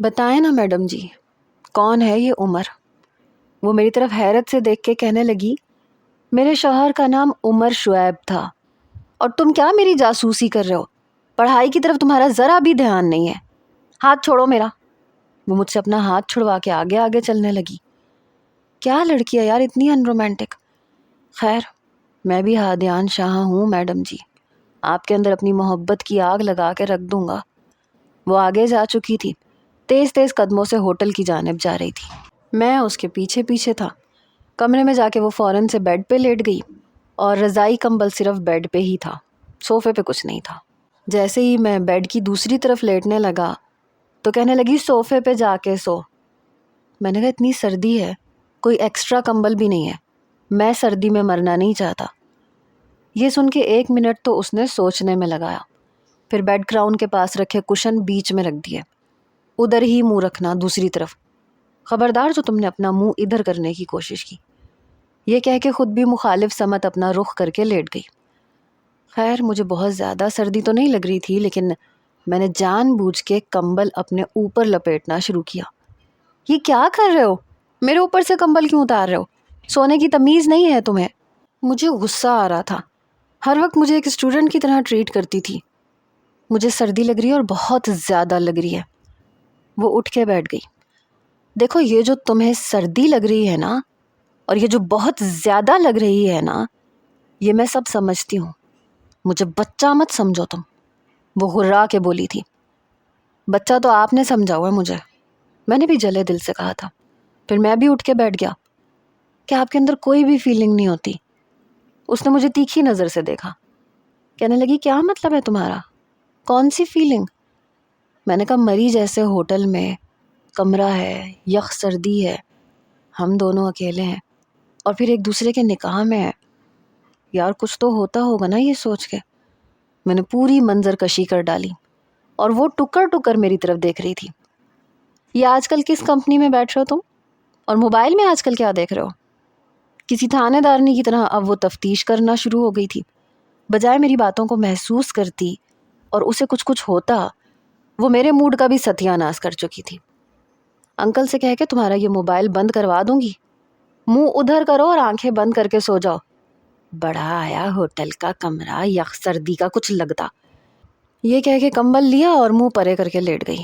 بتائیں نا میڈم جی، کون ہے یہ عمر؟ وہ میری طرف حیرت سے دیکھ کے کہنے لگی، میرے شوہر کا نام عمر شعیب تھا، اور تم کیا میری جاسوسی کر رہے ہو؟ پڑھائی کی طرف تمہارا ذرا بھی دھیان نہیں ہے۔ ہاتھ چھوڑو میرا۔ وہ مجھ سے اپنا ہاتھ چھڑوا کے آگے آگے چلنے لگی۔ کیا لڑکی ہے یار، اتنی ان رومانٹک۔ خیر، میں بھی ہادیان شاہ ہوں میڈم جی، آپ کے اندر اپنی محبت کی آگ لگا کے رکھ دوں گا۔ وہ آگے جا چکی تھی، تیز تیز قدموں سے ہوٹل کی جانب جا رہی تھی۔ میں اس کے پیچھے پیچھے تھا۔ کمرے میں جا کے وہ فوراً سے بیڈ پہ لیٹ گئی، اور رضائی کمبل صرف بیڈ پہ ہی تھا، صوفے پہ کچھ نہیں تھا۔ جیسے ہی میں بیڈ کی دوسری طرف لیٹنے لگا تو کہنے لگی، صوفے پہ جا کے سو۔ میں نے کہا، اتنی سردی ہے، کوئی ایکسٹرا کمبل بھی نہیں ہے، میں سردی میں مرنا نہیں چاہتا۔ یہ سن کے 1 منٹ تو اس نے سوچنے میں لگایا، پھر بیڈ کراؤن کے پاس رکھے کشن بیچ میں رکھ دیے، ادھر ہی منہ رکھنا دوسری طرف، خبردار جو تم نے اپنا منہ ادھر کرنے کی کوشش کی۔ یہ کہہ کے خود بھی مخالف سمت اپنا رخ کر کے لیٹ گئی۔ خیر، مجھے بہت زیادہ سردی تو نہیں لگ رہی تھی، لیکن میں نے جان بوجھ کے کمبل اپنے اوپر لپیٹنا شروع کیا۔ یہ کیا کر رہے ہو؟ میرے اوپر سے کمبل کیوں اتار رہے ہو؟ سونے کی تمیز نہیں ہے تمہیں؟ مجھے غصہ آ رہا تھا، ہر وقت مجھے ایک اسٹوڈنٹ کی طرح ٹریٹ کرتی تھی۔ مجھے سردی لگ رہی ہے اور بہت زیادہ لگ رہی ہے۔ وہ اٹھ کے بیٹھ گئی۔ دیکھو، یہ جو تمہیں سردی لگ رہی ہے نا، اور یہ جو بہت زیادہ لگ رہی ہے نا، یہ میں سب سمجھتی ہوں، مجھے بچہ مت سمجھو تم۔ وہ غرا کے بولی تھی۔ بچہ تو آپ نے سمجھا ہوا ہے مجھے، میں نے بھی جلے دل سے کہا تھا۔ پھر میں بھی اٹھ کے بیٹھ گیا۔ کیا آپ کے اندر کوئی بھی فیلنگ نہیں ہوتی؟ اس نے مجھے تیکھی نظر سے دیکھا، کہنے لگی، کیا مطلب ہے تمہارا؟ کون سی فیلنگ؟ میں نے کہا، مری جیسے ہوٹل میں کمرہ ہے، یخ سردی ہے، ہم دونوں اکیلے ہیں، اور پھر ایک دوسرے کے نکاح میں ہیں۔ یار کچھ تو ہوتا ہوگا نا یہ سوچ کے۔ میں نے پوری منظر کشی کر ڈالی، اور وہ ٹکر ٹکر میری طرف دیکھ رہی تھی۔ یہ آج کل کس کمپنی میں بیٹھ رہے ہو تم؟ اور موبائل میں آج کل کیا دیکھ رہے ہو؟ کسی تھانے دارنی کی طرح اب وہ تفتیش کرنا شروع ہو گئی تھی۔ بجائے میری باتوں کو محسوس کرتی اور اسے کچھ ہوتا، وہ میرے موڈ کا بھی ستیہ ناش کر چکی تھی۔ انکل سے کہہ کے تمہارا یہ موبائل بند کروا دوں گی، منہ ادھر کرو اور آنکھیں بند کر کے سو جاؤ۔ بڑا آیا ہوٹل کا کمرہ، یخ سردی کا کچھ لگتا۔ یہ کہہ کے کمبل لیا اور منہ پرے کر کے لیٹ گئی۔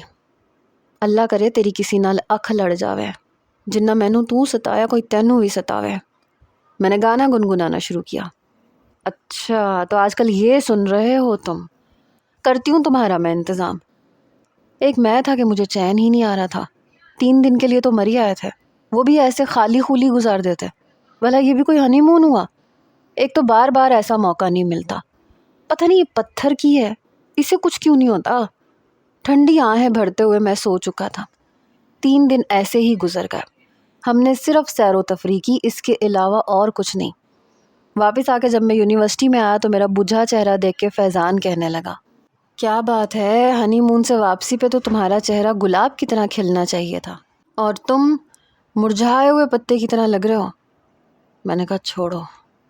اللہ کرے تیری کسی نال اکھ لڑ جاوے، جنہ مینوں تو ستایا کوئی تینوں بھی ستاوے۔ میں نے گانا گنگنانا شروع کیا۔ اچھا، تو آج کل یہ سن رہے ہو تم؟ کرتی ہوں تمہارا میں انتظام۔ ایک میں تھا کہ مجھے چین ہی نہیں آ رہا تھا۔ 3 دن کے لیے تو مری آئے تھے، وہ بھی ایسے خالی خولی گزار دیتے۔ بھلا یہ بھی کوئی ہنی مون ہوا؟ ایک تو بار بار ایسا موقع نہیں ملتا۔ پتہ نہیں یہ پتھر کی ہے، اسے کچھ کیوں نہیں ہوتا؟ ٹھنڈی آہیں بھرتے ہوئے میں سو چکا تھا۔ 3 دن ایسے ہی گزر گئے، ہم نے صرف سیر و تفریح کی، اس کے علاوہ اور کچھ نہیں۔ واپس آ کے جب میں یونیورسٹی میں آیا تو میرا بجھا چہرہ دیکھ کے فیضان کہنے لگا، کیا بات ہے، ہنی مون سے واپسی پہ تو تمہارا چہرہ گلاب کی طرح کھلنا چاہیے تھا، اور تم مرجھائے ہوئے پتے کی طرح لگ رہے ہو۔ میں نے کہا، چھوڑو،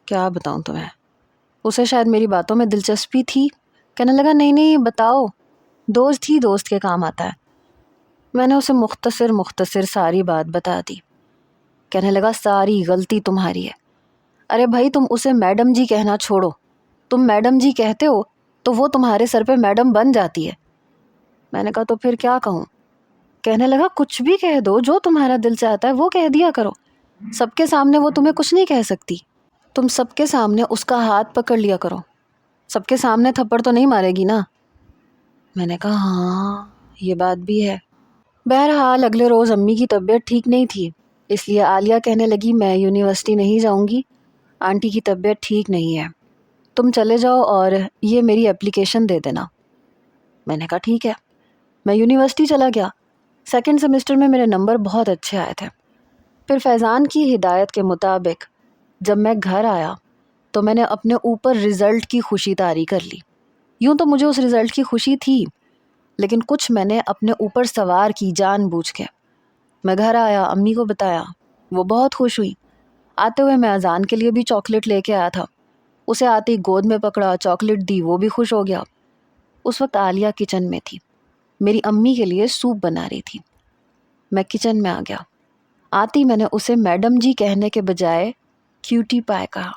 کیا بتاؤں تمہیں۔ اسے شاید میری باتوں میں دلچسپی تھی، کہنے لگا، نہیں نہیں بتاؤ، دوست ہی دوست کے کام آتا ہے۔ میں نے اسے مختصر ساری بات بتا دی۔ کہنے لگا، ساری غلطی تمہاری ہے۔ ارے بھائی، تم اسے میڈم جی کہنا چھوڑو، تم میڈم جی کہتے ہو تو وہ تمہارے سر پہ میڈم بن جاتی ہے۔ میں نے کہا، تو پھر کیا کہوں؟ کہنے لگا، کچھ بھی کہہ دو، جو تمہارا دل چاہتا ہے وہ کہہ دیا کرو، سب کے سامنے وہ تمہیں کچھ نہیں کہہ سکتی۔ تم سب کے سامنے اس کا ہاتھ پکڑ لیا کرو، سب کے سامنے تھپڑ تو نہیں مارے گی نا؟ میں نے کہا، ہاں یہ بات بھی ہے۔ بہرحال اگلے روز امی کی طبیعت ٹھیک نہیں تھی، اس لیے عالیہ کہنے لگی، میں یونیورسٹی نہیں جاؤں گی، آنٹی کی طبیعت ٹھیک نہیں ہے، تم چلے جاؤ اور یہ میری اپلیکیشن دے دینا۔ میں نے کہا، ٹھیک ہے۔ میں یونیورسٹی چلا گیا۔ 2nd سیمسٹر میں میرے نمبر بہت اچھے آئے تھے۔ پھر فیضان کی ہدایت کے مطابق جب میں گھر آیا تو میں نے اپنے اوپر رزلٹ کی خوشی طاری کر لی۔ یوں تو مجھے اس رزلٹ کی خوشی تھی، لیکن کچھ میں نے اپنے اوپر سوار کی جان بوجھ کے۔ میں گھر آیا، امی کو بتایا، وہ بہت خوش ہوئی۔ آتے ہوئے میں اذان کے لیے بھی چاکلیٹ لے کے آیا تھا، اسے آتے ہی گود میں پکڑا، چاکلیٹ دی، وہ بھی خوش ہو گیا۔ اس وقت عالیہ کچن میں تھی، میری امی کے لیے سوپ بنا رہی تھی۔ میں کچن میں آ گیا. آتی میں نے اسے میڈم جی کہنے کے بجائے کیوٹی پائے کہا.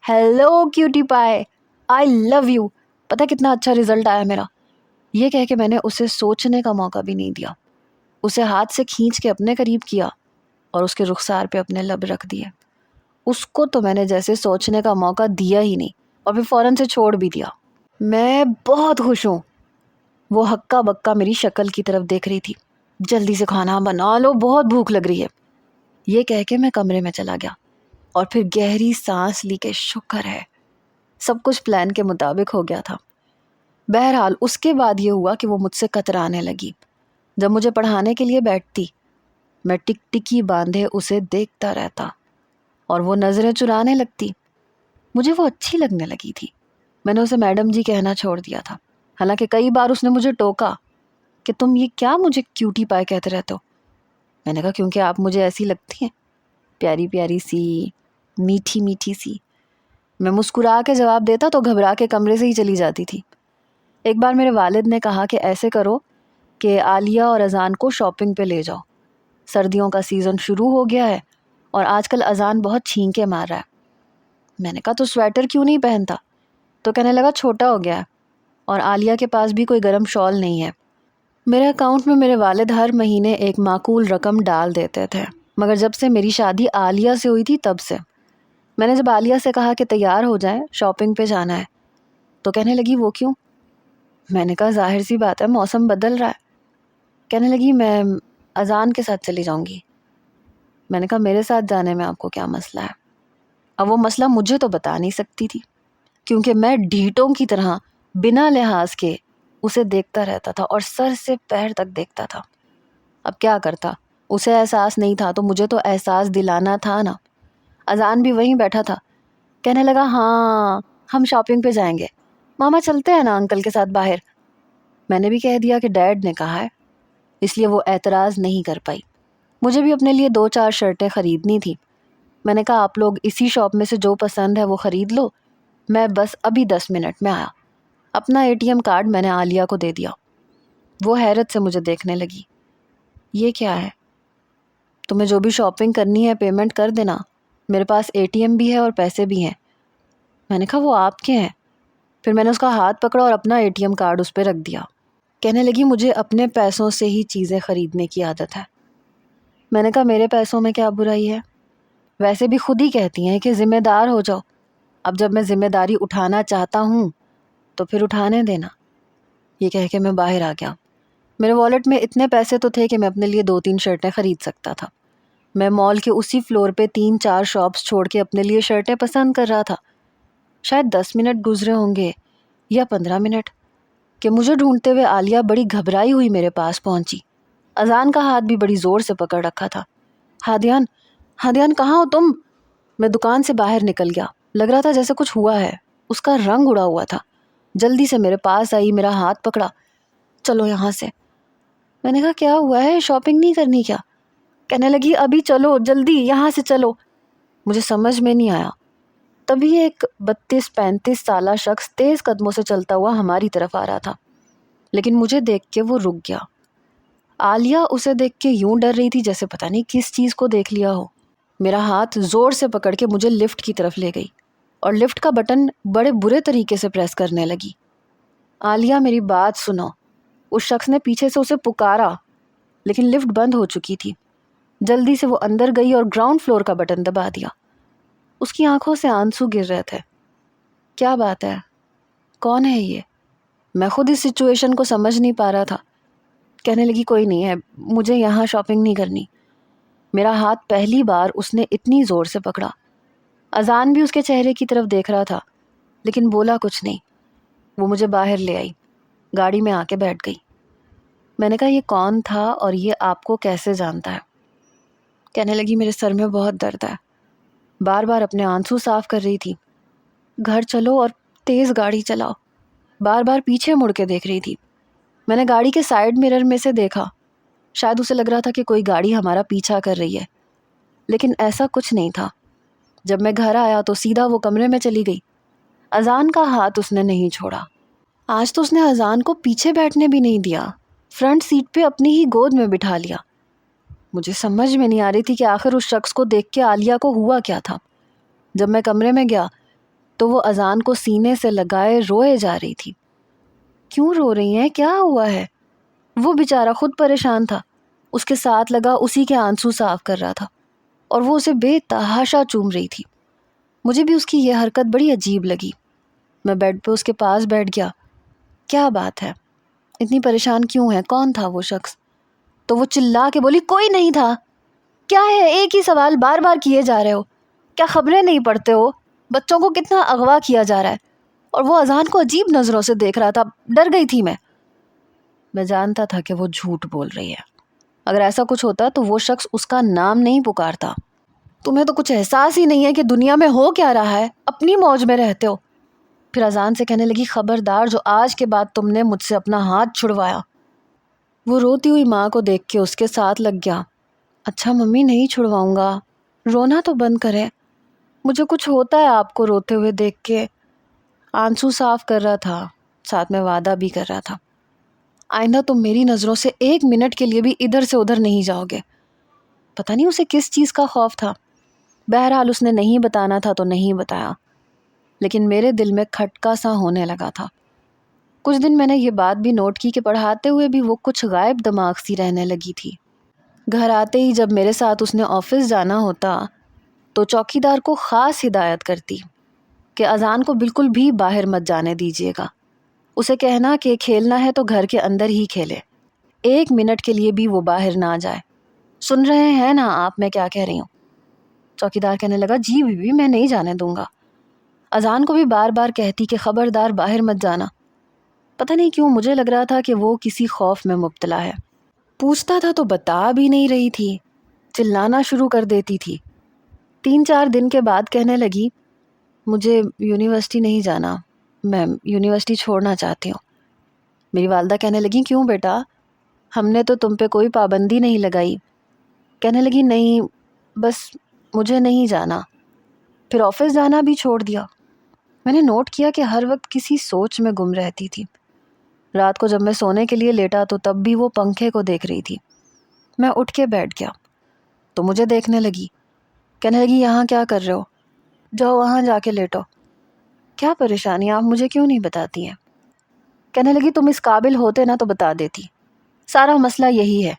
ہیلو کیوٹی پائے, آئی لو یو, پتہ کتنا اچھا رزلٹ آیا میرا. یہ کہہ کے میں نے اسے سوچنے کا موقع بھی نہیں دیا. اسے ہاتھ سے کھینچ کے اپنے قریب کیا اور اس کے رخسار پہ اپنے لب رکھ دیے. اس کو تو میں نے جیسے سوچنے کا موقع دیا ہی نہیں اور پھر فوراً سے چھوڑ بھی دیا. میں بہت خوش ہوں. وہ ہکا بکا میری شکل کی طرف دیکھ رہی تھی. جلدی سے کھانا بنا لو, بہت بھوک لگ رہی ہے. یہ کہہ کے میں کمرے میں چلا گیا اور پھر گہری سانس لی کہ شکر ہے سب کچھ پلان کے مطابق ہو گیا تھا. بہرحال اس کے بعد یہ ہوا کہ وہ مجھ سے کترانے لگی. جب مجھے پڑھانے کے لیے بیٹھتی میں ٹک ٹکی باندھے اسے دیکھتا رہتا اور وہ نظریں چرانے لگتی. مجھے وہ اچھی لگنے لگی تھی. میں نے اسے میڈم جی کہنا چھوڑ دیا تھا, حالانکہ کئی بار اس نے مجھے ٹوکا کہ تم یہ کیا مجھے کیوٹی پائے کہتے رہتے ہو. میں نے کہا کیونکہ آپ مجھے ایسی لگتی ہیں, پیاری پیاری سی, میٹھی میٹھی سی. میں مسکرا کے جواب دیتا تو گھبرا کے کمرے سے ہی چلی جاتی تھی. ایک بار میرے والد نے کہا کہ ایسے کرو کہ عالیہ اور اذان کو شاپنگ پہ لے جاؤ. سردیوں کا سیزن شروع ہو گیا ہے اور آج کل اذان بہت چھینکے مار رہا ہے. میں نے کہا تو سویٹر کیوں نہیں پہنتا؟ تو کہنے لگا چھوٹا ہو گیا ہے اور عالیہ کے پاس بھی کوئی گرم شال نہیں ہے. میرے اکاؤنٹ میں میرے والد ہر مہینے ایک معقول رقم ڈال دیتے تھے, مگر جب سے میری شادی عالیہ سے ہوئی تھی تب سے. میں نے جب عالیہ سے کہا کہ تیار ہو جائیں, شاپنگ پہ جانا ہے, تو کہنے لگی وہ کیوں؟ میں نے کہا ظاہر سی بات ہے, موسم بدل رہا ہے. کہنے لگی میں اذان کے ساتھ چلی جاؤں گی. میں نے کہا میرے ساتھ جانے میں آپ کو کیا مسئلہ ہے؟ اب وہ مسئلہ مجھے تو بتا نہیں سکتی تھی کیونکہ میں ڈھیٹوں کی طرح بنا لحاظ کے اسے دیکھتا رہتا تھا اور سر سے پیر تک دیکھتا تھا. اب کیا کرتا, اسے احساس نہیں تھا تو مجھے تو احساس دلانا تھا نا. اذان بھی وہیں بیٹھا تھا. کہنے لگا ہاں ہم شاپنگ پہ جائیں گے, ماما چلتے ہیں نا انکل کے ساتھ باہر. میں نے بھی کہہ دیا کہ ڈیڈ نے کہا ہے, اس لیے وہ اعتراض نہیں کر پائی. مجھے بھی اپنے لیے 2-4 شرٹیں خریدنی تھی. میں نے کہا آپ لوگ اسی شاپ میں سے جو پسند ہے وہ خرید لو, میں بس ابھی 10 منٹ میں آیا. اپنا ATM کارڈ میں نے عالیہ کو دے دیا. وہ حیرت سے مجھے دیکھنے لگی. یہ کیا ہے؟ تمہیں جو بھی شاپنگ کرنی ہے پیمنٹ کر دینا, میرے پاس ATM بھی ہے اور پیسے بھی ہیں. میں نے کہا وہ آپ کے ہیں. پھر میں نے اس کا ہاتھ پکڑا اور اپنا ATM کارڈ اس پہ رکھ دیا. کہنے لگی مجھے اپنے پیسوں سے ہی چیزیں خریدنے کی عادت ہے. میں نے کہا میرے پیسوں میں کیا برائی ہے؟ ویسے بھی خود ہی کہتی ہیں کہ ذمہ دار ہو جاؤ. اب جب میں ذمہ داری اٹھانا چاہتا ہوں تو پھر اٹھانے دینا. یہ کہہ کے میں باہر آ گیا. میرے والیٹ میں اتنے پیسے تو تھے کہ میں اپنے لیے 2-3 شرٹیں خرید سکتا تھا. میں مال کے اسی فلور پہ 3-4 شاپس چھوڑ کے اپنے لیے شرٹیں پسند کر رہا تھا. شاید 10 منٹ گزرے ہوں گے یا 15 منٹ کہ مجھے ڈھونڈتے ہوئے عالیہ بڑی گھبرائی ہوئی میرے پاس پہنچی. اذان کا ہاتھ بھی بڑی زور سے پکڑ رکھا تھا. ہادیان, ہادیان کہاں ہو تم؟ میں دکان سے باہر نکل گیا. لگ رہا تھا جیسے کچھ ہوا ہے. اس کا رنگ اڑا ہوا تھا. جلدی سے میرے پاس آئی, میرا ہاتھ پکڑا. چلو یہاں سے. میں نے کہا کیا ہوا ہے, شاپنگ نہیں کرنی کیا؟ کہنے لگی ابھی چلو, جلدی یہاں سے چلو. مجھے سمجھ میں نہیں آیا. تبھی ایک 32-35 سالہ شخص تیز قدموں سے چلتا ہوا ہماری طرف آ رہا تھا, لیکن مجھے دیکھ کے وہ رک گیا. عالیہ اسے دیکھ کے یوں ڈر رہی تھی جیسے پتہ نہیں کس چیز کو دیکھ لیا ہو. میرا ہاتھ زور سے پکڑ کے مجھے لفٹ کی طرف لے گئی اور لفٹ کا بٹن بڑے برے طریقے سے پریس کرنے لگی. عالیہ میری بات سنو. اس شخص نے پیچھے سے اسے پکارا لیکن لفٹ بند ہو چکی تھی. جلدی سے وہ اندر گئی اور گراؤنڈ فلور کا بٹن دبا دیا. اس کی آنکھوں سے آنسو گر رہے تھے. کیا بات ہے, کون ہے یہ؟ میں خود اس سچویشن کو سمجھ نہیں پا رہا تھا. کہنے لگی کوئی نہیں ہے, مجھے یہاں شاپنگ نہیں کرنی. میرا ہاتھ پہلی بار اس نے اتنی زور سے پکڑا. اذان بھی اس کے چہرے کی طرف دیکھ رہا تھا لیکن بولا کچھ نہیں. وہ مجھے باہر لے آئی, گاڑی میں آ کے بیٹھ گئی. میں نے کہا یہ کون تھا اور یہ آپ کو کیسے جانتا ہے؟ کہنے لگی میرے سر میں بہت درد ہے. بار بار اپنے آنسو صاف کر رہی تھی. گھر چلو اور تیز گاڑی چلاؤ. بار بار پیچھے مڑ کے دیکھ رہی تھی. میں نے گاڑی کے سائیڈ مرر میں سے دیکھا. شاید اسے لگ رہا تھا کہ کوئی گاڑی ہمارا پیچھا کر رہی ہے, لیکن ایسا کچھ نہیں تھا. جب میں گھر آیا تو سیدھا وہ کمرے میں چلی گئی. اذان کا ہاتھ اس نے نہیں چھوڑا. آج تو اس نے اذان کو پیچھے بیٹھنے بھی نہیں دیا, فرنٹ سیٹ پہ اپنی ہی گود میں بٹھا لیا. مجھے سمجھ میں نہیں آ رہی تھی کہ آخر اس شخص کو دیکھ کے عالیہ کو ہوا کیا تھا۔ جب میں کمرے میں گیا تو وہ اذان کو سینے سے لگائے روئے جا رہی تھی۔ کیوں رو رہی ہیں؟ کیا ہوا ہے؟ وہ بیچارہ خود پریشان تھا، اس کے ساتھ لگا اسی کے آنسو صاف کر رہا تھا اور وہ اسے بے تحاشا چوم رہی تھی۔ مجھے بھی اس کی یہ حرکت بڑی عجیب لگی۔ میں بیڈ پہ اس کے پاس بیٹھ گیا۔ کیا بات ہے؟ اتنی پریشان کیوں ہے؟ کون تھا وہ شخص؟ تو وہ چلا کے بولی، کوئی نہیں تھا۔ کیا ہے ایک ہی سوال بار بار کیے جا رہے ہو؟ کیا خبریں نہیں پڑھتے ہو؟ بچوں کو کتنا اغوا کیا جا رہا ہے، اور وہ اذان کو عجیب نظروں سے دیکھ رہا تھا۔ ڈر گئی تھی میں جانتا تھا کہ وہ جھوٹ بول رہی ہے۔ اگر ایسا کچھ ہوتا تو وہ شخص اس کا نام نہیں پکارتا۔ تمہیں تو کچھ احساس ہی نہیں ہے کہ دنیا میں ہو کیا رہا ہے، اپنی موج میں رہتے ہو۔ پھر اذان سے کہنے لگی، خبردار جو آج کے بعد تم نے مجھ سے اپنا ہاتھ چھڑوایا۔ وہ روتی ہوئی ماں کو دیکھ کے اس کے ساتھ لگ گیا۔ اچھا ممی، نہیں چھڑواؤں گا، رونا تو بند کرے۔ مجھے کچھ ہوتا ہے آپ کو روتے ہوئے دیکھ کے۔ آنسو صاف کر رہا تھا، ساتھ میں وعدہ بھی کر رہا تھا، آئندہ تم میری نظروں سے 1 منٹ کے لیے بھی ادھر سے ادھر نہیں جاؤ گے۔ پتہ نہیں اسے کس چیز کا خوف تھا۔ بہرحال اس نے نہیں بتانا تھا تو نہیں بتایا، لیکن میرے دل میں کھٹکا سا ہونے لگا تھا۔ کچھ دن میں نے یہ بات بھی نوٹ کی کہ پڑھاتے ہوئے بھی وہ کچھ غائب دماغ سی رہنے لگی تھی۔ گھر آتے ہی جب میرے ساتھ اس نے آفس جانا ہوتا تو چوکیدار کو خاص ہدایت کرتی کہ اذان کو بالکل بھی باہر مت جانے دیجیے گا۔ اسے کہنا کہ کھیلنا ہے تو گھر کے اندر ہی کھیلے، 1 منٹ کے لیے بھی وہ باہر نہ جائے۔ سن رہے ہیں نا آپ میں کیا کہہ رہی ہوں؟ چوکیدار کہنے لگا، جی بیوی، میں نہیں جانے دوں گا۔ اذان کو بھی بار بار کہتی کہ خبردار باہر مت جانا۔ پتہ نہیں کیوں مجھے لگ رہا تھا کہ وہ کسی خوف میں مبتلا ہے۔ پوچھتا تھا تو بتا بھی نہیں رہی تھی، چلانا شروع کر دیتی تھی۔ 3-4 دن کے بعد کہنے لگی، مجھے یونیورسٹی نہیں جانا، میں یونیورسٹی چھوڑنا چاہتی ہوں۔ میری والدہ کہنے لگی، کیوں بیٹا؟ ہم نے تو تم پہ کوئی پابندی نہیں لگائی۔ کہنے لگی، نہیں، بس مجھے نہیں جانا۔ پھر آفس جانا بھی چھوڑ دیا۔ میں نے نوٹ کیا کہ ہر وقت کسی سوچ میں گم رہتی تھی۔ رات کو جب میں سونے کے لیے لیٹا تو تب بھی وہ پنکھے کو دیکھ رہی تھی۔ میں اٹھ کے بیٹھ گیا تو مجھے دیکھنے لگی۔ کہنے لگی، یہاں کیا کر رہے ہو؟ جاؤ وہاں جا کے لیٹو۔ کیا پریشانی آپ مجھے کیوں نہیں بتاتی ہیں؟ کہنے لگی، تم اس قابل ہوتے نا تو بتا دیتی، سارا مسئلہ یہی ہے۔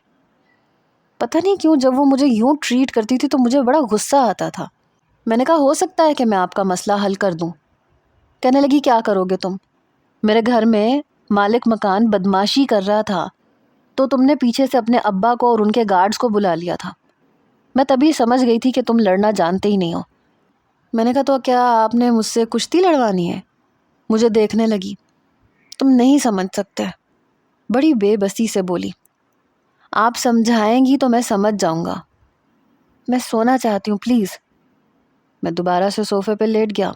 پتہ نہیں کیوں جب وہ مجھے یوں ٹریٹ کرتی تھی تو مجھے بڑا غصہ آتا تھا۔ میں نے کہا، ہو سکتا ہے کہ میں آپ کا مسئلہ حل کر دوں۔ کہنے لگی، کیا کرو گے تم؟ میرے گھر میں مالک مکان بدماشی کر رہا تھا تو تم نے پیچھے سے اپنے ابا کو اور ان کے گارڈز کو بلا لیا تھا۔ میں تبھی سمجھ گئی تھی کہ تم لڑنا جانتے ہی نہیں ہو۔ میں نے کہا، تو کیا آپ نے مجھ سے کشتی لڑوانی ہے؟ مجھے دیکھنے لگی۔ تم نہیں سمجھ سکتے، بڑی بے بسی سے بولی۔ آپ سمجھائیں گی تو میں سمجھ جاؤں گا۔ میں سونا چاہتی ہوں، پلیز۔ میں دوبارہ سے صوفے پہ لیٹ گیا۔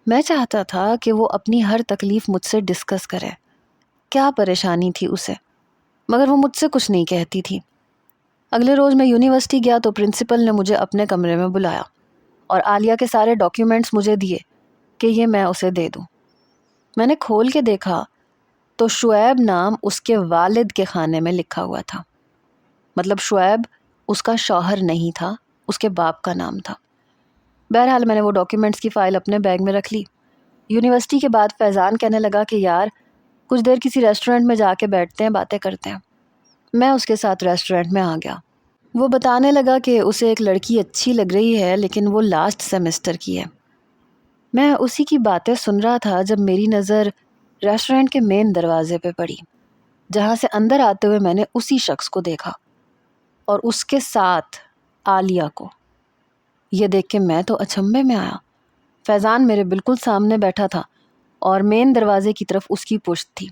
میں چاہتا تھا کہ وہ اپنی ہر تکلیف مجھ سے ڈسکس کرے، کیا پریشانی تھی اسے، مگر وہ مجھ سے کچھ نہیں کہتی تھی۔ اگلے روز میں یونیورسٹی گیا تو پرنسپل نے مجھے اپنے کمرے میں بلایا اور عالیہ کے سارے ڈاکیومنٹس مجھے دیے کہ یہ میں اسے دے دوں۔ میں نے کھول کے دیکھا تو شعیب نام اس کے والد کے خانے میں لکھا ہوا تھا۔ مطلب شعیب اس کا شوہر نہیں تھا، اس کے باپ کا نام تھا۔ بہرحال میں نے وہ ڈاکیومنٹس کی فائل اپنے بیگ میں رکھ لی۔ یونیورسٹی کے بعد فیضان کہنے لگا کہ یار کچھ دیر کسی ریسٹورنٹ میں جا کے بیٹھتے ہیں، باتیں کرتے ہیں۔ میں اس کے ساتھ ریسٹورنٹ میں آ گیا۔ وہ بتانے لگا کہ اسے ایک لڑکی اچھی لگ رہی ہے لیکن وہ لاسٹ سیمسٹر کی ہے۔ میں اسی کی باتیں سن رہا تھا جب میری نظر ریسٹورنٹ کے مین دروازے پہ پڑی، جہاں سے اندر آتے ہوئے میں نے اسی شخص کو دیکھا اور اس کے ساتھ عالیہ کو۔ یہ دیکھ کے میں تو اچنبھے میں آیا۔ فیضان میرے بالکل سامنے بیٹھا تھا اور مین دروازے کی طرف اس کی پشت تھی۔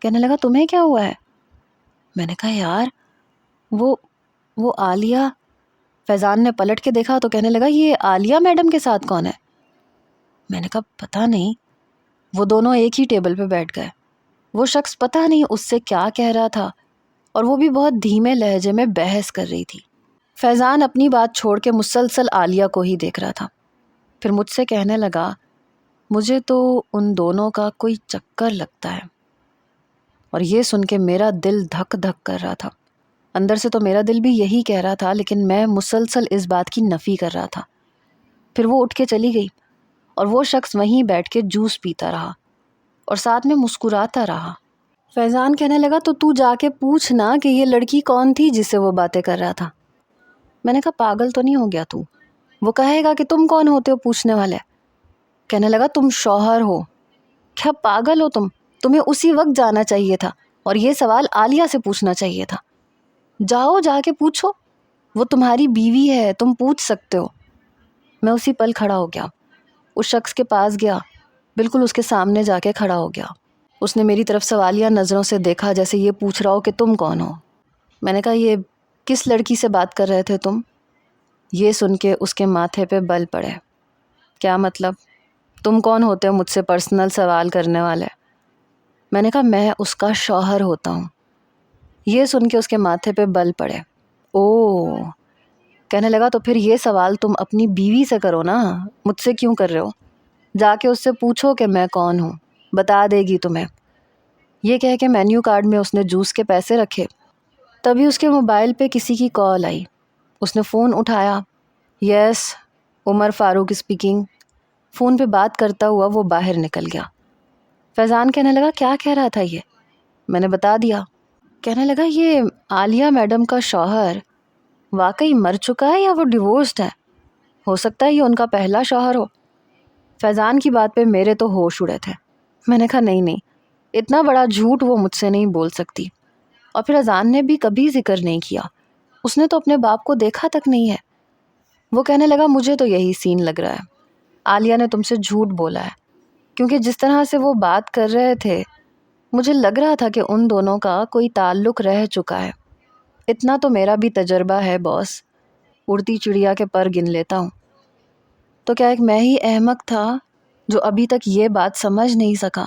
کہنے لگا، تمہیں کیا ہوا ہے؟ میں نے کہا، یار وہ عالیہ۔ فیضان نے پلٹ کے دیکھا تو کہنے لگا، یہ عالیہ میڈم کے ساتھ کون ہے؟ میں نے کہا، پتہ نہیں۔ وہ دونوں ایک ہی ٹیبل پہ بیٹھ گئے۔ وہ شخص پتہ نہیں اس سے کیا کہہ رہا تھا اور وہ بھی بہت دھیمے لہجے میں بحث کر رہی تھی۔ فیضان اپنی بات چھوڑ کے مسلسل عالیہ کو ہی دیکھ رہا تھا۔ پھر مجھ سے کہنے لگا، مجھے تو ان دونوں کا کوئی چکر لگتا ہے۔ اور یہ سن کے میرا دل دھک دھک کر رہا تھا۔ اندر سے تو میرا دل بھی یہی کہہ رہا تھا، لیکن میں مسلسل اس بات کی نفی کر رہا تھا۔ پھر وہ اٹھ کے چلی گئی اور وہ شخص وہیں بیٹھ کے جوس پیتا رہا اور ساتھ میں مسکراتا رہا۔ فیضان کہنے لگا تو جا کے پوچھ نا کہ یہ لڑکی کون تھی جس سے وہ باتیں کر رہا تھا۔ میں نے کہا پاگل تو نہیں ہو گیا تو؟ وہ کہے گا کہ تم کون ہوتے ہو پوچھنے والے؟ کہنے لگا تم شوہر ہو، کیا پاگل ہو تم؟ تمہیں اسی وقت جانا چاہیے تھا اور یہ سوال عالیہ سے پوچھنا چاہیے تھا۔ جاؤ جا کے پوچھو، وہ تمہاری بیوی ہے، تم پوچھ سکتے ہو۔ میں اسی پل کھڑا ہو گیا، اس شخص کے پاس گیا، بالکل اس کے سامنے جا کے کھڑا ہو گیا۔ اس نے میری طرف سوالیہ نظروں سے دیکھا، جیسے یہ پوچھ رہا ہو کہ تم کون ہو۔ میں نے کہا یہ کس لڑکی سے بات کر رہے تھے تم؟ یہ سن کے اس کے ماتھے پہ بل پڑے۔ کیا مطلب؟ تم کون ہوتے ہو مجھ سے پرسنل سوال کرنے والے؟ میں نے کہا میں اس کا شوہر ہوتا ہوں۔ یہ سن کے اس کے ماتھے پہ بل پڑے۔ او، کہنے لگا تو پھر یہ سوال تم اپنی بیوی سے کرو نا، مجھ سے کیوں کر رہے ہو؟ جا کے اس سے پوچھو کہ میں کون ہوں، بتا دے گی تمہیں۔ یہ کہہ کے مینیو کارڈ میں اس نے جوس کے پیسے رکھے۔ تبھی اس کے موبائل پہ کسی کی کال آئی۔ اس نے فون اٹھایا۔ یس، عمر فاروق اسپیکنگ۔ فون پہ بات کرتا ہوا وہ باہر نکل گیا۔ فیضان کہنے لگا کیا کہہ رہا تھا یہ؟ میں نے بتا دیا۔ کہنے لگا یہ عالیہ میڈم کا شوہر واقعی مر چکا ہے یا وہ ڈیورسڈ ہے؟ ہو سکتا ہے یہ ان کا پہلا شوہر ہو۔ فیضان کی بات پہ میرے تو ہوش اڑے تھے۔ میں نے کہا نہیں، اتنا بڑا جھوٹ وہ مجھ سے نہیں بول سکتی۔ اور پھر اذان نے بھی کبھی ذکر نہیں کیا، اس نے تو اپنے باپ کو دیکھا تک نہیں ہے۔ وہ کہنے لگا مجھے تو یہی سین لگ رہا ہے، عالیہ نے تم سے جھوٹ بولا ہے، کیونکہ جس طرح سے وہ بات کر رہے تھے مجھے لگ رہا تھا کہ ان دونوں کا کوئی تعلق رہ چکا ہے۔ اتنا تو میرا بھی تجربہ ہے باس، اڑتی چڑیا کے پر گن لیتا ہوں۔ تو کیا ایک میں ہی احمق تھا جو ابھی تک یہ بات سمجھ نہیں سکا؟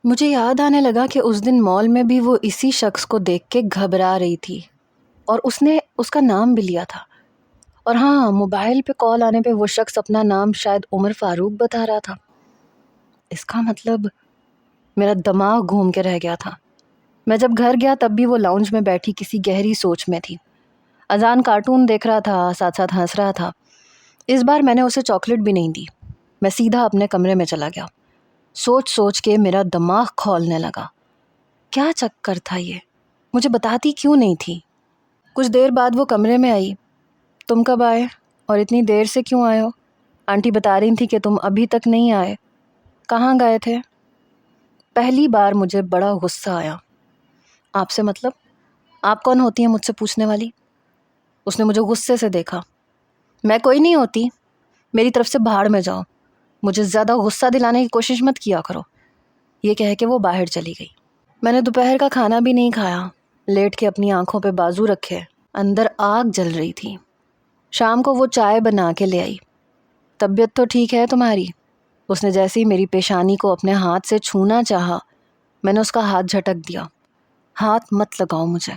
مجھے یاد آنے لگا کہ اس دن مال میں بھی وہ اسی شخص کو دیکھ کے گھبرا رہی تھی اور اس نے اس کا نام بھی لیا تھا۔ اور ہاں، موبائل پہ کال آنے پہ وہ شخص اپنا نام شاید عمر فاروق بتا رہا تھا۔ اس کا مطلب میرا دماغ گھوم کے رہ گیا تھا۔ میں جب گھر گیا تب بھی وہ لاؤنج میں بیٹھی کسی گہری سوچ میں تھی۔ اذان کارٹون دیکھ رہا تھا، ساتھ ساتھ ہنس رہا تھا۔ اس بار میں نے اسے چاکلیٹ بھی نہیں دی۔ میں سیدھا اپنے کمرے میں چلا گیا۔ سوچ سوچ کے میرا دماغ کھولنے لگا۔ کیا چکر تھا یہ؟ مجھے بتاتی کیوں نہیں تھی؟ کچھ دیر بعد وہ کمرے میں آئی۔ تم کب آئے اور اتنی دیر سے کیوں آئے ہو؟ آنٹی بتا رہی تھی کہ تم ابھی تک نہیں آئے، کہاں گئے تھے؟ پہلی بار مجھے بڑا غصہ آیا۔ آپ سے مطلب؟ آپ کون ہوتی ہیں مجھ سے پوچھنے والی؟ اس نے مجھے غصے سے دیکھا۔ میں کوئی نہیں ہوتی، میری طرف سے بھاڑ میں جاؤ، مجھے زیادہ غصہ دلانے کی کوشش مت کیا کرو۔ یہ کہہ کے وہ باہر چلی گئی۔ میں نے دوپہر کا کھانا بھی نہیں کھایا، لیٹ کے اپنی آنکھوں پہ بازو رکھے، اندر آگ جل رہی تھی۔ شام کو وہ چائے بنا کے لے آئی۔ طبیعت تو ٹھیک ہے تمہاری؟ اس نے جیسے ہی میری پیشانی کو اپنے ہاتھ سے چھونا چاہا، میں نے اس کا ہاتھ جھٹک دیا۔ ہاتھ مت لگاؤ مجھے،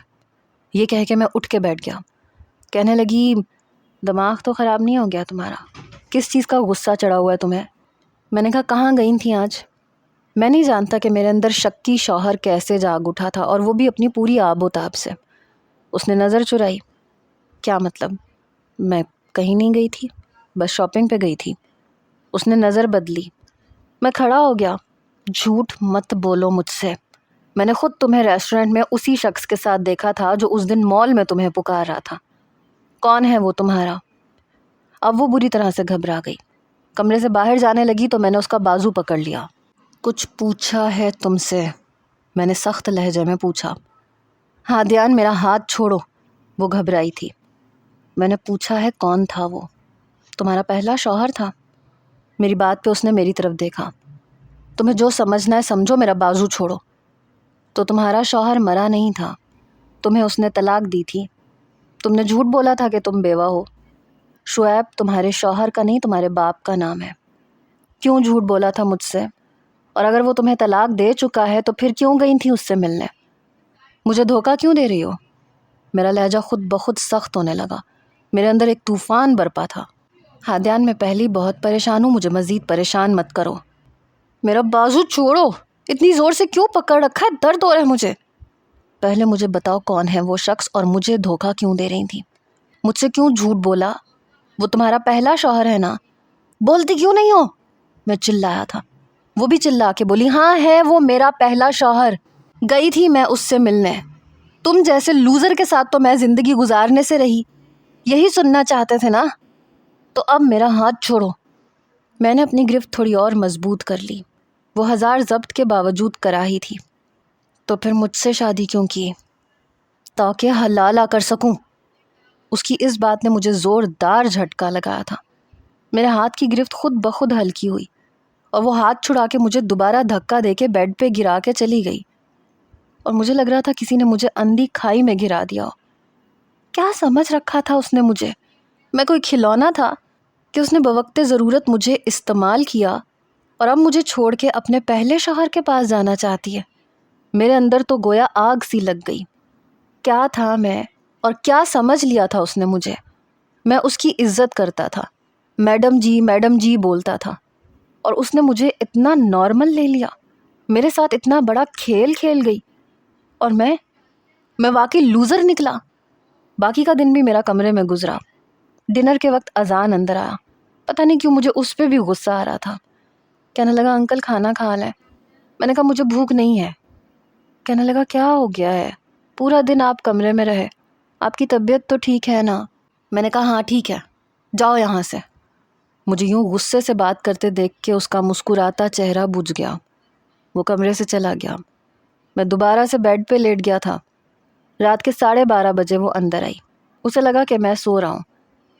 یہ کہہ کے میں اٹھ کے بیٹھ گیا۔ کہنے لگی دماغ تو خراب نہیں ہو گیا تمہارا؟ کس چیز کا غصہ چڑھا ہوا ہے تمہیں؟ میں نے کہا کہاں گئی تھیں آج؟ میں نہیں جانتا کہ میرے اندر شکی شوہر کیسے جاگ اٹھا تھا، اور وہ بھی اپنی پوری آب و تاب سے۔ اس نے نظر چرائی۔ کیا مطلب؟ میں کہیں نہیں گئی تھی، بس شاپنگ پہ گئی تھی۔ اس نے نظر بدلی۔ میں کھڑا ہو گیا۔ جھوٹ مت بولو مجھ سے، میں نے خود تمہیں ریسٹورنٹ میں اسی شخص کے ساتھ دیکھا تھا جو اس دن مال میں تمہیں پکار رہا تھا۔ کون ہے وہ تمہارا؟ اب وہ بری طرح سے گھبرا گئی۔ کمرے سے باہر جانے لگی تو میں نے اس کا بازو پکڑ لیا۔ کچھ پوچھا ہے تم سے؟ میں نے سخت لہجے میں پوچھا۔ ہادیان میرا ہاتھ چھوڑو، وہ گھبرائی تھی۔ میں نے پوچھا ہے کون تھا وہ؟ تمہارا پہلا شوہر تھا۔ میری بات پہ اس نے میری طرف دیکھا۔ تمہیں جو سمجھنا ہے سمجھو، میرا بازو چھوڑو۔ تو تمہارا شوہر مرا نہیں تھا، تمہیں اس نے طلاق دی تھی۔ تم نے جھوٹ بولا تھا کہ تم بیوہ ہو۔ شعیب تمہارے شوہر کا نہیں، تمہارے باپ کا نام ہے۔ کیوں جھوٹ بولا تھا مجھ سے؟ اور اگر وہ تمہیں طلاق دے چکا ہے تو پھر کیوں گئی تھی اس سے ملنے؟ مجھے دھوکہ کیوں دے رہی ہو؟ میرا لہجہ خود بخود سخت ہونے لگا۔ میرے اندر ایک طوفان برپا تھا۔ ہادیان میں پہلی بہت پریشان ہوں، مجھے مزید پریشان مت کرو۔ میرا بازو چھوڑو، اتنی زور سے کیوں پکڑ رکھا ہے؟ درد ہو رہا ہے مجھے۔ پہلے مجھے بتاؤ کون ہے وہ شخص اور مجھے دھوکہ کیوں دے رہی تھی؟ مجھ سے کیوں جھوٹ بولا؟ وہ تمہارا پہلا شوہر ہے نا؟ بولتی کیوں نہیں ہو؟ میں چلایا تھا۔ وہ بھی چلا کے بولی ہاں ہے وہ میرا پہلا شوہر، گئی تھی میں اس سے ملنے، تم جیسے لوزر کے ساتھ تو میں زندگی گزارنے سے رہی، یہی سننا چاہتے تھے نا؟ تو اب میرا ہاتھ چھوڑو۔ میں نے اپنی گرفت تھوڑی اور مضبوط کر لی، وہ ہزار ضبط کے باوجود کراہی تھی۔ تو پھر مجھ سے شادی کیوں کی؟ تاکہ حلال کر سکوں۔ اس کی اس بات نے مجھے زوردار جھٹکا لگایا تھا۔ میرے ہاتھ کی گرفت خود بخود ہلکی ہوئی اور وہ ہاتھ چھڑا کے مجھے دوبارہ دھکا دے کے بیڈ پہ گرا کے چلی گئی، اور مجھے لگ رہا تھا کسی نے مجھے اندھی کھائی میں گرا دیا ہو۔ کیا سمجھ رکھا تھا اس نے مجھے؟ میں کوئی کھلونا تھا کہ اس نے بوقت ضرورت مجھے استعمال کیا اور اب مجھے چھوڑ کے اپنے پہلے شوہر کے پاس جانا چاہتی ہے؟ میرے اندر تو گویا آگ سی لگ گئی۔ کیا تھا میں اور کیا سمجھ لیا تھا اس نے مجھے؟ میں اس کی عزت کرتا تھا، میڈم جی بولتا تھا، اور اس نے مجھے اتنا نارمل لے لیا، میرے ساتھ اتنا بڑا کھیل کھیل گئی، اور میں واقعی لوزر نکلا۔ باقی کا دن بھی میرا کمرے میں گزرا۔ ڈنر کے وقت اذان اندر آیا، پتہ نہیں کیوں مجھے اس پہ بھی غصہ آ رہا تھا۔ کہنے لگا انکل کھانا کھا لیں۔ میں نے کہا مجھے بھوک نہیں ہے۔ کہنے لگا کیا ہو گیا ہے، پورا دن آپ کمرے میں رہے، آپ کی طبیعت تو ٹھیک ہے نا؟ میں نے کہا ہاں ٹھیک ہے، جاؤ یہاں سے۔ مجھے یوں غصے سے بات کرتے دیکھ کے اس کا مسکراتا چہرہ بجھ گیا۔ وہ کمرے سے چلا گیا۔ میں دوبارہ سے بیڈ پہ لیٹ گیا تھا۔ رات کے 12:30 بجے وہ اندر آئی۔ اسے لگا کہ میں سو رہا ہوں۔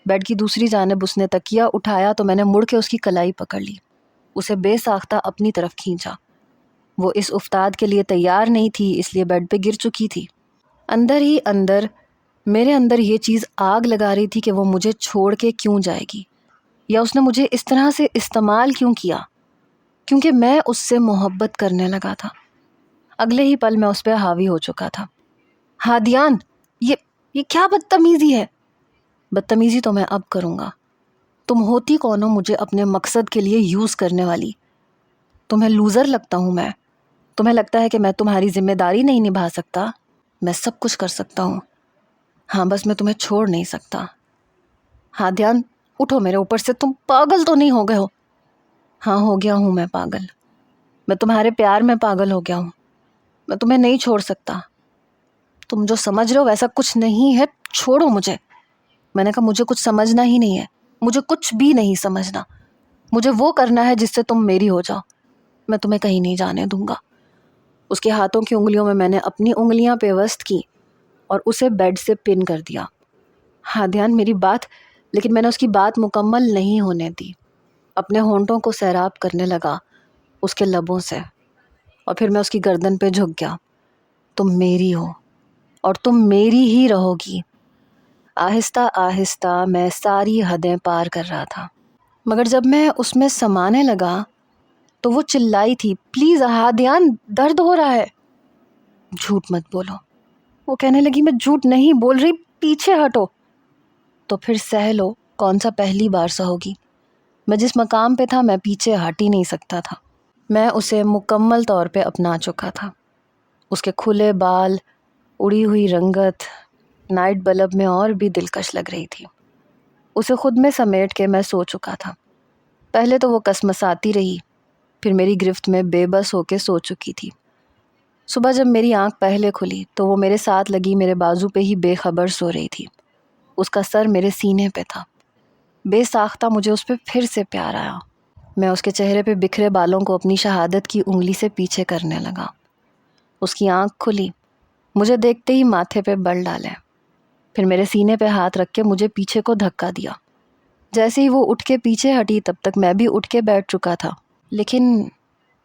بیڈ کی دوسری جانب اس نے تکیہ اٹھایا تو میں نے مڑ کے اس کی کلائی پکڑ لی، اسے بے ساختہ اپنی طرف کھینچا۔ وہ اس افتاد کے لیے تیار نہیں تھی، اس لیے بیڈ پہ گر چکی تھی۔ اندر ہی اندر میرے اندر یہ چیز آگ لگا رہی تھی کہ وہ مجھے چھوڑ کے کیوں جائے گی، یا اس نے مجھے اس طرح سے استعمال کیوں کیا؟ کیونکہ میں اس سے محبت کرنے لگا تھا۔ اگلے ہی پل میں اس پہ حاوی ہو چکا تھا۔ ہادیان، یہ کیا بدتمیزی ہے؟ بدتمیزی تو میں اب کروں گا۔ تم ہوتی کون ہو مجھے اپنے مقصد کے لیے یوز کرنے والی؟ تمہیں لوزر لگتا ہوں میں؟ تمہیں لگتا ہے کہ میں تمہاری ذمہ داری نہیں نبھا سکتا؟ میں سب کچھ کر سکتا ہوں، ہاں بس میں تمہیں چھوڑ نہیں سکتا۔ ہادیان اٹھو میرے اوپر سے، تم پاگل تو نہیں ہو گئے ہو؟ ہاں ہو گیا ہوں میں پاگل، میں تمہارے پیار میں پاگل ہو گیا ہوں، میں تمہیں نہیں چھوڑ سکتا۔ تم جو سمجھ رہے ہو ویسا کچھ نہیں ہے، چھوڑو مجھے۔ میں نے کہا مجھے کچھ سمجھنا ہی نہیں ہے، مجھے کچھ بھی نہیں سمجھنا، مجھے وہ کرنا ہے جس سے تم میری ہو جاؤ، میں تمہیں کہیں نہیں جانے دوں گا۔ اس کے ہاتھوں کی انگلیوں میں نے اپنی انگلیاں پیوست کی اور اسے بیڈ سے پن کر دیا۔ ہادیان میری بات، لیکن میں نے اس کی بات مکمل نہیں ہونے دی۔ اپنے ہونٹوں کو سیراب کرنے لگا اس کے لبوں سے، اور پھر میں اس کی گردن پہ جھک گیا۔ تم میری ہو اور تم میری ہی رہو گی۔ آہستہ آہستہ میں ساری حدیں پار کر رہا تھا، مگر جب میں اس میں سمانے لگا تو وہ چلائی تھی پلیز ہادیان درد ہو رہا ہے۔ جھوٹ مت بولو، وہ کہنے لگی میں جھوٹ نہیں بول رہی، پیچھے ہٹو۔ تو پھر سہ لو، کون سا پہلی بار سہوگی؟ میں جس مقام پہ تھا میں پیچھے ہٹ ہی نہیں سکتا تھا۔ میں اسے مکمل طور پہ اپنا چکا تھا۔ اس کے کھلے بال، اڑی ہوئی رنگت نائٹ بلب میں اور بھی دلکش لگ رہی تھی۔ اسے خود میں سمیٹ کے میں سو چکا تھا۔ پہلے تو وہ کسمساتی رہی، پھر میری گرفت میں بے بس ہو کے سو چکی تھی۔ صبح جب میری آنکھ پہلے کھلی تو وہ میرے ساتھ لگی میرے بازو پہ ہی بے خبر سو رہی تھی۔ اس کا سر میرے سینے پہ تھا۔ بے ساختہ مجھے اس پہ پھر سے پیار آیا۔ میں اس کے چہرے پہ بکھرے بالوں کو اپنی شہادت کی انگلی سے پیچھے کرنے لگا۔ اس کی آنکھ کھلی، مجھے دیکھتے ہی ماتھے پہ بل ڈالے، پھر میرے سینے پہ ہاتھ رکھ کے مجھے پیچھے کو دھکا دیا۔ جیسے ہی وہ اٹھ کے پیچھے ہٹی تب تک میں بھی اٹھ کے بیٹھ چکا تھا، لیکن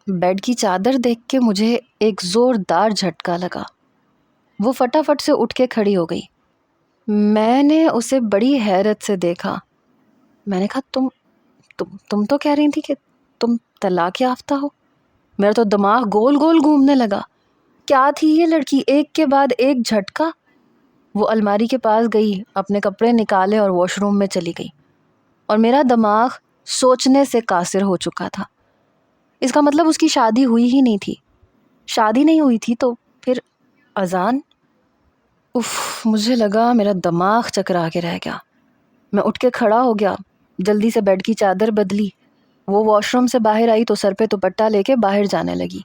بیڈ کی چادر دیکھ کے مجھے ایک زوردار جھٹکا لگا۔ وہ فٹافٹ سے اٹھ کے کھڑی ہو گئی۔ میں نے اسے بڑی حیرت سے دیکھا۔ میں نے کہا تم تو کہہ رہی تھی کہ تم طلاق یافتہ ہو۔ میرا تو دماغ گول گول گھومنے لگا۔ کیا تھی یہ لڑکی؟ ایک کے بعد ایک جھٹکا۔ وہ الماری کے پاس گئی، اپنے کپڑے نکالے اور واش روم میں چلی گئی، اور میرا دماغ سوچنے سے قاصر ہو چکا تھا۔ اس کا مطلب اس کی شادی ہوئی ہی نہیں تھی۔ شادی نہیں ہوئی تھی تو پھر اذان؟ اف، مجھے لگا میرا دماغ چکرا کے رہ گیا۔ میں اٹھ کے کھڑا ہو گیا، جلدی سے بیڈ کی چادر بدلی، وہ واش روم سے باہر آئی تو سر پہ دوپٹہ لے کے باہر جانے لگی،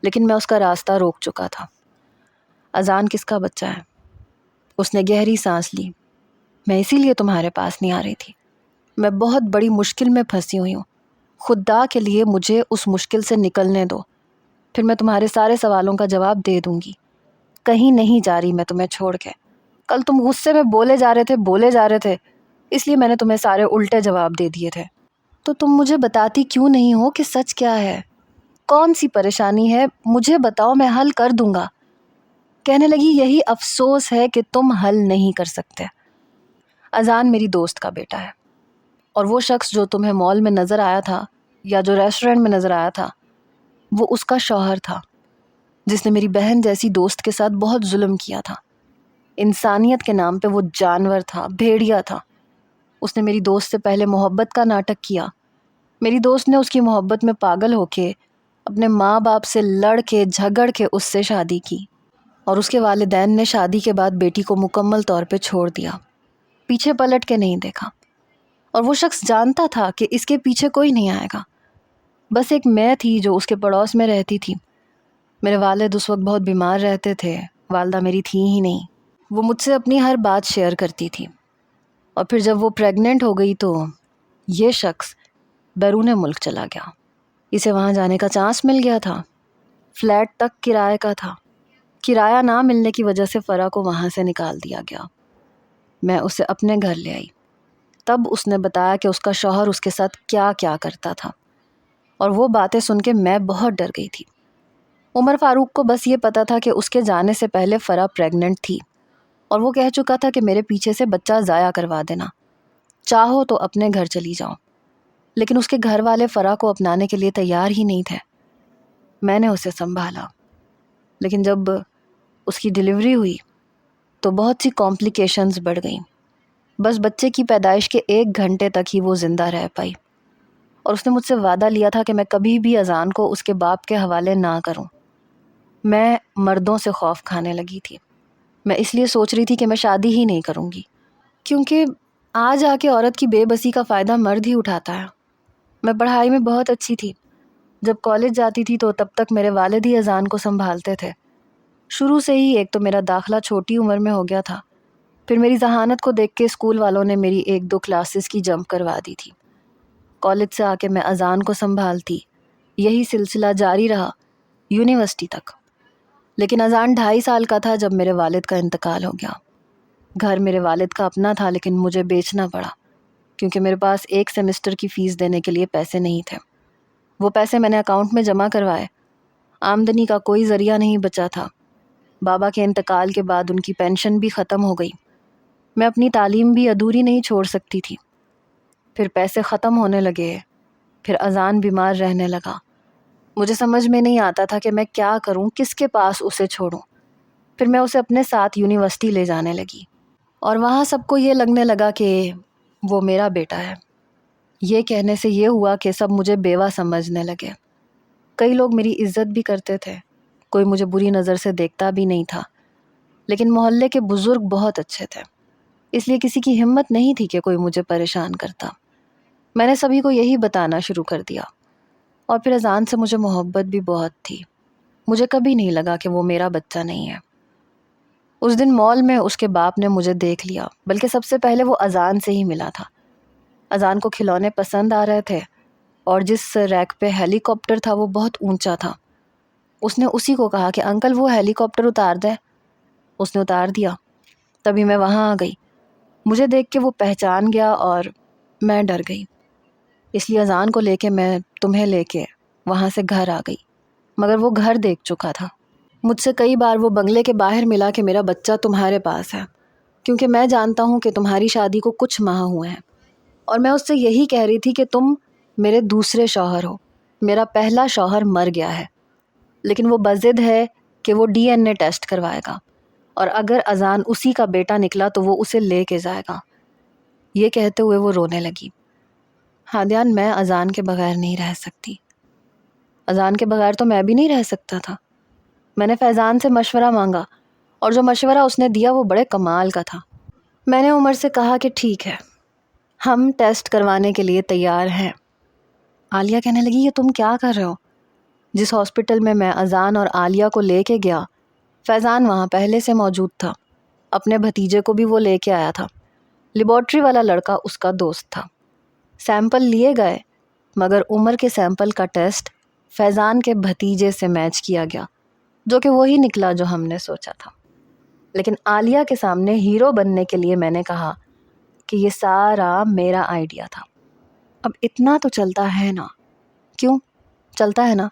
لیکن میں اس کا راستہ روک چکا تھا۔ اذان کس کا بچہ ہے؟ اس نے گہری سانس لی۔ میں اسی لیے تمہارے پاس نہیں آ رہی تھی، میں بہت بڑی مشکل میں پھنسی ہوئی ہوں، خدا کے لیے مجھے اس مشکل سے نکلنے دو، پھر میں تمہارے سارے سوالوں کا جواب دے دوں گی۔ کہیں نہیں جا رہی میں تمہیں چھوڑ کے۔ کل تم غصے میں بولے جا رہے تھے، اس لیے میں نے تمہیں سارے الٹے جواب دے دیے تھے۔ تو تم مجھے بتاتی کیوں نہیں ہو کہ سچ کیا ہے؟ کون سی پریشانی ہے مجھے بتاؤ، میں حل کر دوں گا۔ کہنے لگی یہی افسوس ہے کہ تم حل نہیں کر سکتے۔ اذان میری دوست کا بیٹا ہے، اور وہ شخص جو تمہیں مال میں نظر آیا تھا یا جو ریسٹورنٹ میں نظر آیا تھا، وہ اس کا شوہر تھا، جس نے میری بہن جیسی دوست کے ساتھ بہت ظلم کیا تھا۔ انسانیت کے نام پہ وہ جانور تھا، بھیڑیا تھا۔ اس نے میری دوست سے پہلے محبت کا ناٹک کیا۔ میری دوست نے اس کی محبت میں پاگل ہو کے اپنے ماں باپ سے لڑ کے جھگڑ کے اس سے شادی کی، اور اس کے والدین نے شادی کے بعد بیٹی کو مکمل طور پہ چھوڑ دیا، پیچھے پلٹ کے نہیں دیکھا۔ اور وہ شخص جانتا تھا کہ اس کے پیچھے کوئی نہیں آئے گا، بس ایک میں تھی جو اس کے پڑوس میں رہتی تھی۔ میرے والد اس وقت بہت بیمار رہتے تھے، والدہ میری تھی ہی نہیں۔ وہ مجھ سے اپنی ہر بات شیئر کرتی تھی، اور پھر جب وہ پریگننٹ ہو گئی تو یہ شخص بیرون ملک چلا گیا۔ اسے وہاں جانے کا چانس مل گیا تھا، فلیٹ تک کرائے کا تھا۔ کرایہ نہ ملنے کی وجہ سے فرح کو وہاں سے نکال دیا گیا۔ میں اسے اپنے گھر لے آئی، تب اس نے بتایا کہ اس کا شوہر اس کے ساتھ کیا کیا کرتا تھا، اور وہ باتیں سن کے میں بہت ڈر گئی تھی۔ عمر فاروق کو بس یہ پتا تھا کہ اس کے جانے سے پہلے فرح پریگننٹ تھی، اور وہ کہہ چکا تھا کہ میرے پیچھے سے بچہ ضائع کروا دینا، چاہو تو اپنے گھر چلی جاؤ۔ لیکن اس کے گھر والے فرح کو اپنانے کے لیے تیار ہی نہیں تھے۔ میں نے اسے سنبھالا، لیکن جب اس کی ڈیلیوری ہوئی تو بہت سی کمپلیکیشنز بڑھ گئیں۔ بس بچے کی پیدائش کے 1 گھنٹے تک ہی وہ زندہ رہ پائی، اور اس نے مجھ سے وعدہ لیا تھا کہ میں کبھی بھی اذان کو اس کے باپ کے حوالے نہ کروں۔ میں مردوں سے خوف کھانے لگی تھی۔ میں اس لیے سوچ رہی تھی کہ میں شادی ہی نہیں کروں گی، کیونکہ آج آ کے عورت کی بے بسی کا فائدہ مرد ہی اٹھاتا ہے۔ میں پڑھائی میں بہت اچھی تھی، جب کالج جاتی تھی تو تب تک میرے والد ہی اذان کو سنبھالتے تھے۔ شروع سے ہی ایک تو میرا داخلہ چھوٹی عمر میں ہو گیا تھا، پھر میری ذہانت کو دیکھ کے اسکول والوں نے میری 1-2 کلاسز کی جمپ کروا دی تھی۔ کالج سے آ کے میں اذان کو سنبھالتی، یہی سلسلہ جاری رہا یونیورسٹی تک۔ لیکن اذان 2.5 سال کا تھا جب میرے والد کا انتقال ہو گیا۔ گھر میرے والد کا اپنا تھا، لیکن مجھے بیچنا پڑا کیونکہ میرے پاس 1 سیمسٹر کی فیس دینے کے لیے پیسے نہیں تھے۔ وہ پیسے میں نے اکاؤنٹ میں جمع کروائے۔ آمدنی کا کوئی ذریعہ نہیں بچا تھا۔ بابا کے انتقال کے بعد ان کی پینشن بھی ختم ہو گئی۔ میں اپنی تعلیم بھی ادھوری نہیں چھوڑ سکتی تھی۔ پھر پیسے ختم ہونے لگے، پھر اذان بیمار رہنے لگا۔ مجھے سمجھ میں نہیں آتا تھا کہ میں کیا کروں، کس کے پاس اسے چھوڑوں۔ پھر میں اسے اپنے ساتھ یونیورسٹی لے جانے لگی، اور وہاں سب کو یہ لگنے لگا کہ وہ میرا بیٹا ہے۔ یہ کہنے سے یہ ہوا کہ سب مجھے بیوہ سمجھنے لگے۔ کئی لوگ میری عزت بھی کرتے تھے، کوئی مجھے بری نظر سے دیکھتا بھی نہیں تھا، لیکن محلے کے بزرگ بہت اچھے تھے، اس لیے کسی کی ہمت نہیں تھی کہ کوئی مجھے پریشان کرتا۔ میں نے سبھی کو یہی بتانا شروع کر دیا، اور پھر اذان سے مجھے محبت بھی بہت تھی۔ مجھے کبھی نہیں لگا کہ وہ میرا بچہ نہیں ہے۔ اس دن مال میں اس کے باپ نے مجھے دیکھ لیا، بلکہ سب سے پہلے وہ اذان سے ہی ملا تھا۔ اذان کو کھلونے پسند آ رہے تھے، اور جس ریک پہ ہیلی کاپٹر تھا وہ بہت اونچا تھا۔ اس نے اسی کو کہا کہ انکل وہ ہیلی کاپٹر اتار دے۔ اس نے اتار دیا۔ تبھی میں وہاں آ گئی۔ مجھے دیکھ کے وہ پہچان گیا اور میں ڈر گئی، اس لیے اذان کو لے کے میں تمہیں لے کے وہاں سے گھر آ گئی، مگر وہ گھر دیکھ چکا تھا۔ مجھ سے کئی بار وہ بنگلے کے باہر ملا کہ میرا بچہ تمہارے پاس ہے، کیونکہ میں جانتا ہوں کہ تمہاری شادی کو کچھ ماہ ہوئے ہیں، اور میں اس سے یہی کہہ رہی تھی کہ تم میرے دوسرے شوہر ہو، میرا پہلا شوہر مر گیا ہے، لیکن وہ بضد ہے کہ وہ DNA ٹیسٹ کروائے گا، اور اگر اذان اسی کا بیٹا نکلا تو وہ اسے لے کے جائے گا۔ یہ کہتے ہوئے وہ رونے لگی۔ ہادیان، میں اذان کے بغیر نہیں رہ سکتی۔ اذان کے بغیر تو میں بھی نہیں رہ سکتا تھا۔ میں نے فیضان سے مشورہ مانگا اور جو مشورہ اس نے دیا وہ بڑے کمال کا تھا۔ میں نے عمر سے کہا کہ ٹھیک ہے، ہم ٹیسٹ کروانے کے لیے تیار ہیں۔ عالیہ کہنے لگی یہ تم کیا کر رہے ہو؟ جس ہاسپٹل میں اذان اور عالیہ کو لے کے گیا فیضان وہاں پہلے سے موجود تھا، اپنے بھتیجے کو بھی وہ لے کے آیا تھا۔ لیبارٹری والا لڑکا اس کا دوست تھا۔ سیمپل لیے گئے مگر عمر کے سیمپل کا ٹیسٹ فیضان کے بھتیجے سے میچ کیا گیا، جو کہ وہی نکلا جو ہم نے سوچا تھا۔ لیکن عالیہ کے سامنے ہیرو بننے کے لیے میں نے کہا کہ یہ سارا میرا آئیڈیا تھا۔ اب اتنا تو چلتا ہے نا؟ کیوں چلتا ہے نا؟